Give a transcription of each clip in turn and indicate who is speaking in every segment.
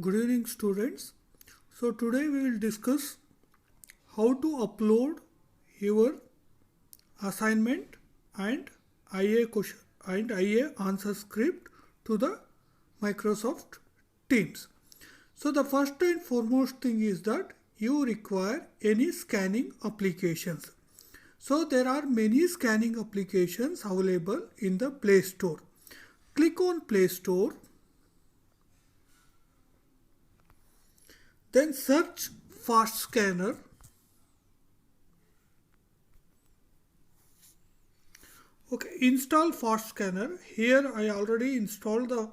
Speaker 1: Good evening, students. So today we will discuss how to upload your assignment and IA question and IA answer script to the Microsoft Teams. So the first and foremost thing is that you require any scanning applications. So there are many scanning applications available in the Play Store. Click on Play Store. Then search Fast Scanner. Okay, install Fast Scanner. Here I already installed the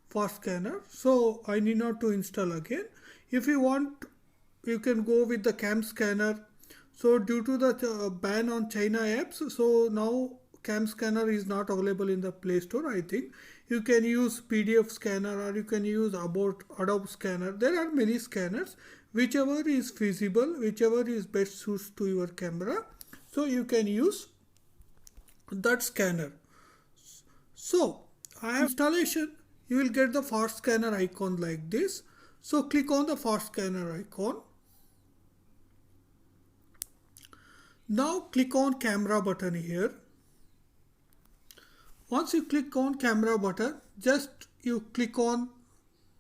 Speaker 1: Fast Scanner, so I need not to install again. If you want, you can go with the Cam Scanner. So due to the ban on China apps, so now Cam Scanner is not available in the Play Store. I think you can use PDF Scanner or you can use Adobe Scanner. There are many scanners, whichever is feasible, whichever is best suits to your camera. So you can use that scanner. So I have installation. You will get the Fast Scanner icon like this. So click on the Fast Scanner icon. Now click on camera button here. Once you click on camera button, just you click on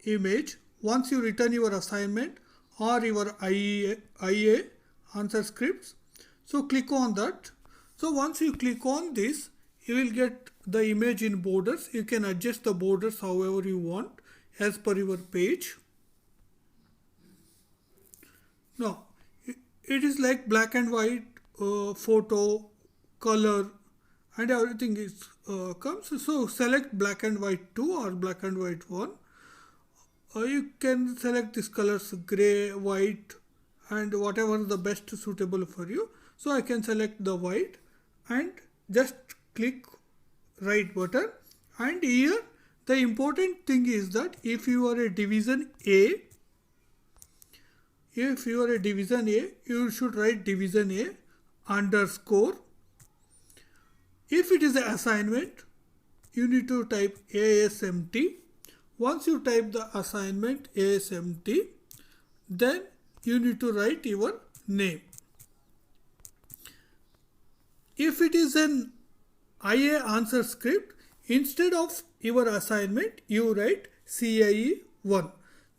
Speaker 1: image. Once you return your assignment or your IA answer scripts, so click on that. So once you click on this, you will get the image in borders. You can adjust the borders however you want as per your page. Now it is like black and white photo, color and everything is comes. So select black and white 2 or black and white 1. You can select these colors gray, white and whatever the best suitable for you. So I can select the white and just click right button. And here the important thing is that if you are a division A, you should write division A underscore. If it is an assignment, you need to type ASMT. Once you type the assignment ASMT, then you need to write your name. If it is an IA answer script, instead of your assignment, you write CIE 1.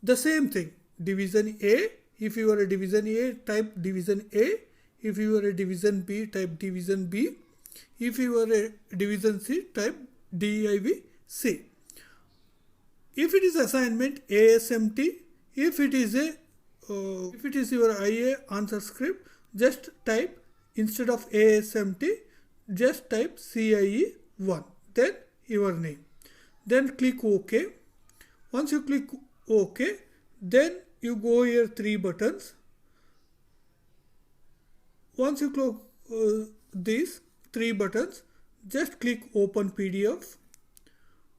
Speaker 1: The same thing, division A. If you are a division A, type division A. If you are a division B, type division B. If you are a division C, type DIV C. If it is assignment ASMT, if it is your IA answer script, just type instead of ASMT, just type CIE 1. Then your name. Then click OK. Once you click OK, then you go here 3 buttons. Once you click these 3 buttons, just click open PDF.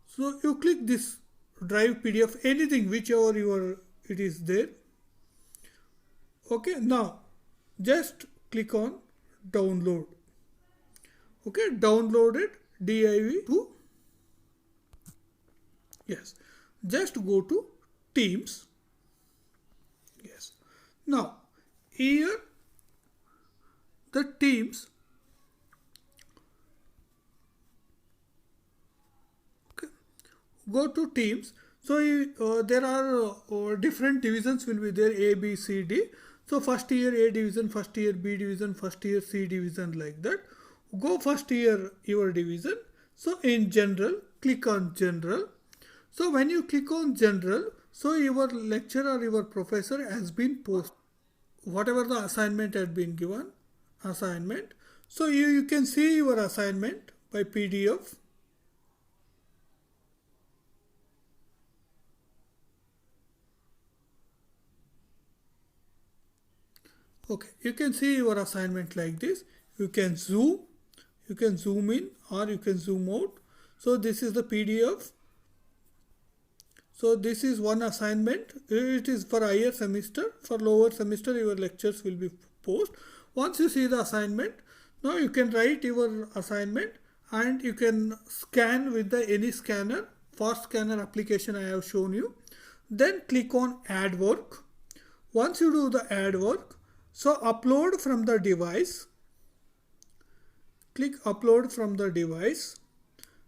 Speaker 1: So you click this drive PDF, anything whichever it is there. Okay, now just click on download. Okay, download it div to, yes, just go to Teams. Yes, now here the Teams, okay, go to Teams. So there are different divisions will be there, A, B, C, D. So first year A division, first year B division, first year C division, like that. Go first year your division. So in general, click on general. So when you click on general, so your lecturer or your professor has been posted whatever the assignment had been given, assignment. So you can see your assignment by PDF. Okay, you can see your assignment like this. You can zoom in or you can zoom out. So this is the PDF. So this is one assignment. It is for higher semester. For lower semester, your lectures will be posted. Once you see the assignment, now you can write your assignment and you can scan with the any scanner, Fast Scanner application I have shown you. then click on add work. Once you do the add work, so upload from the device, click upload from the device.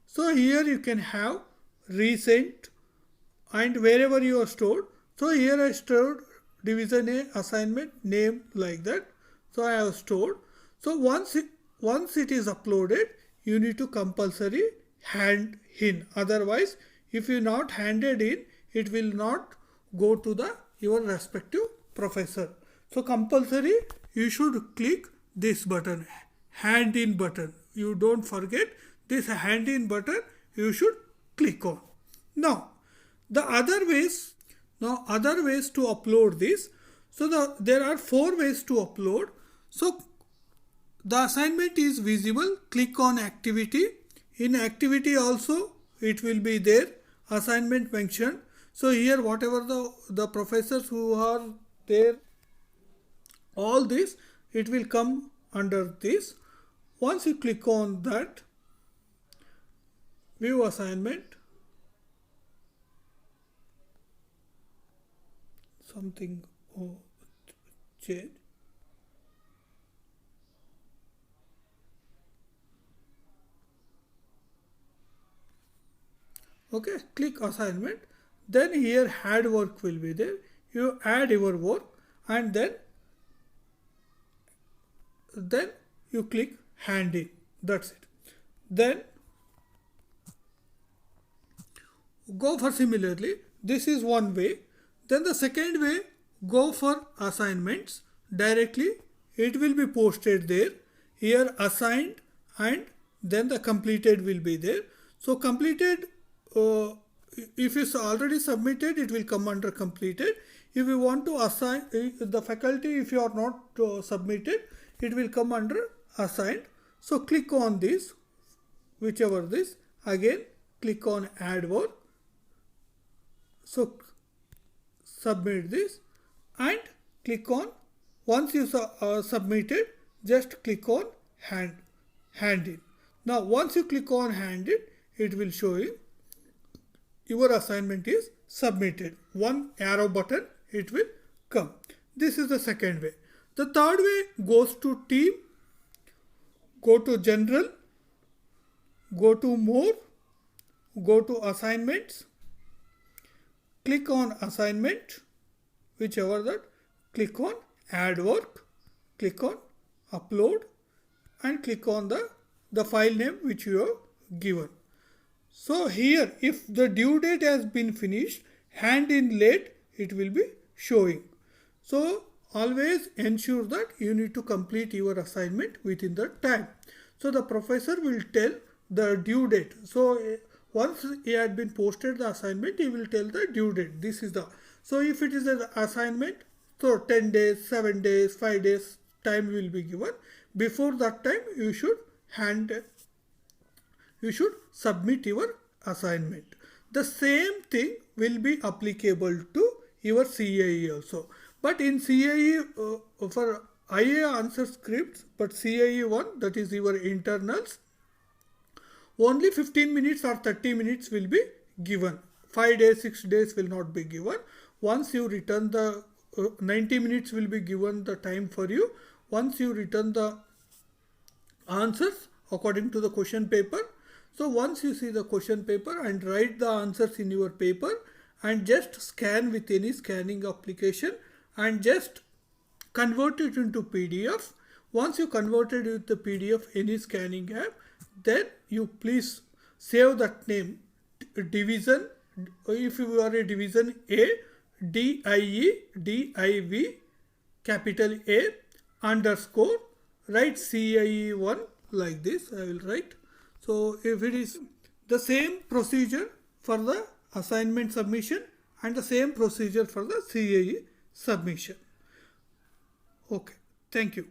Speaker 1: So here you can have recent and wherever you are stored. So here I stored division A assignment name like that. So I have stored. So once it is uploaded, you need to compulsory hand in. Otherwise, if you not handed in, it will not go to the your respective professor. So compulsory you should click this button, hand in button. You don't forget this hand in button, you should click on. Now other ways to upload this. So there are 4 ways to upload. So the assignment is visible. Click on activity. In activity also it will be there, assignment mentioned. So here whatever the professors who are there, all this, it will come under this. Once you click on that, view assignment, something change. Okay, click assignment. Then here add work will be there. You add your work and then you click hand in. That's it. Then go for similarly. This is one way. Then the second way, go for assignments directly. It will be posted there. Here assigned and then the completed will be there. So completed, if it's already submitted, it will come under completed. If you want to assign the faculty, if you are not submitted, it will come under assigned. So click on this, whichever this. Again click on add work. So submit this and click on, once you submitted, just click on hand in. Now once you click on hand in, it will show you your assignment is submitted. One arrow button, it will come. This is the second way. The third way goes to team, go to general, go to more, go to assignments, click on assignment, whichever that, click on add work, click on upload and click on the file name which you have given. So here if the due date has been finished, hand in late, it will be showing. So always ensure that you need to complete your assignment within the time. So the professor will tell the due date. So once he had been posted the assignment, he will tell the due date. This is the, so if it is an assignment, so 10 days, 7 days, 5 days time will be given. Before that time you should submit your assignment. The same thing will be applicable to your CIE also. But in CIE for IA answer scripts, but CIE 1, that is your internals, only 15 minutes or 30 minutes will be given. 5 days, 6 days will not be given. Once you return the 90 minutes will be given the time for you. Once you return the answers according to the question paper. So once you see the question paper and write the answers in your paper and just scan with any scanning application and just convert it into PDF. Once you converted it to PDF any scanning app, then you please save that name division. If you are a division A, DIV capital A underscore, write CIE 1 like this. I will write. So if it is the same procedure for the assignment submission and the same procedure for the CIE submission. Okay, thank you.